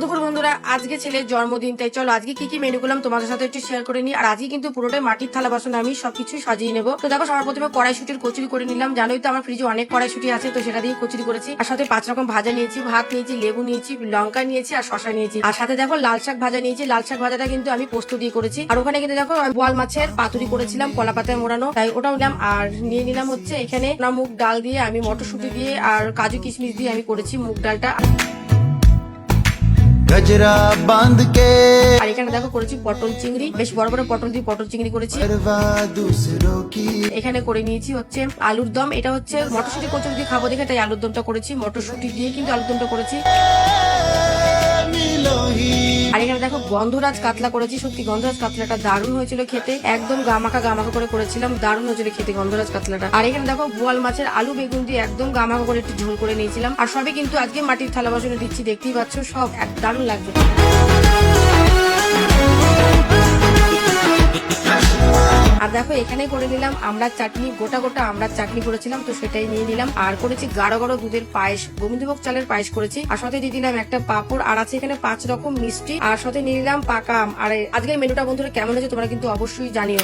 দুপুর বন্ধুরা, আজকে ছেলের জন্মদিন, তাই চলো আজকে কি কি মেনু করলাম তোমাদের সাথে একটু শেয়ার করে নি। আর আজকে কিন্তু পুরোটাই মাটির থালা বাসনে আমি সবকিছু সাজিয়ে নেবো। তো দেখো, সবার প্রথমে কড়াইশুটির কচুরি করে নিলাম। জানোই তো আমার ফ্রিজে অনেক কড়াইশুটি আছে, তো সেটা দিয়ে কচুরি করেছি। আর সাথে 5 রকম ভাজা নিয়েছি, ভাত নিয়েছি, লেবু নিয়েছি, লঙ্কা নিয়েছি আর শশা নিয়েছি। আর সাথে দেখো লাল শাক ভাজা নিয়েছি। লাল শাক ভাজাটা কিন্তু আমি পোস্ত দিয়ে করেছি। আর ওখানে কিন্তু দেখো বোয়াল মাছের পাতুরি করেছিলাম, কলা পাতায় মোড়ানো, তাই ওটাও নিলাম। আর নিয়ে নিলাম হচ্ছে এখানে মুগ ডাল দিয়ে, আমি মটরশুঁটি দিয়ে আর কাজু কিশমিশ দিয়ে আমি করেছি মুগ ডালটা। गजरा बांध के আর এখানে দেখো করেছি পটল চিংড়ি, বেশ বড় বড় পটল দিয়ে পটল চিংড়ি করেছি। दूसरों की এখানে করে নিয়েছি হচ্ছে আলুর দম। এটা হচ্ছে মটরশুঁটি কচুরি দিয়ে খাবো দেখে তাই আলুর দমটা করেছি, মটরশুঁটি দিয়ে কিন্তু আলুর দমটা করেছি। আর এখানে দেখো গন্ধরাজ কাতলা করেছি। সত্যি গন্ধরাজ কাতলাটা দারুণ হয়েছিল খেতে, একদম গামাখা গামাখা করে করেছিলাম, দারুণ হয়েছিল খেতে গন্ধরাজ কাতলাটা। আর এখানে দেখো বোয়াল মাছের আলু বেগুন দিয়ে একদম গামাখা করে একটু ঝোল করে নিয়েছিলাম। আর সবই কিন্তু আজকে মাটির থালা বাসনে দিচ্ছি, দেখতেই পাচ্ছ, সব এক দারুণ লাগবে। আর দেখো এখানে করে নিলাম আমড়ার চাটনি, গোটা গোটা আমড়ার চাটনি করেছিলাম, তো সেটাই নিয়ে নিলাম। আর করেছি গাঢ় গাঢ় দুধের পায়েস, গোবিন্দভোগ চালের পায়েস করেছি। আর সাথে দিয়ে দিলাম একটা পাঁপড়, আর আছে এখানে 5 রকম মিষ্টি, আর সাথে নিয়ে নিলাম পাকা আম। আর আজকের মেনুটা বন্ধুরা কেমন হয়েছে তোমরা কিন্তু অবশ্যই জানিও।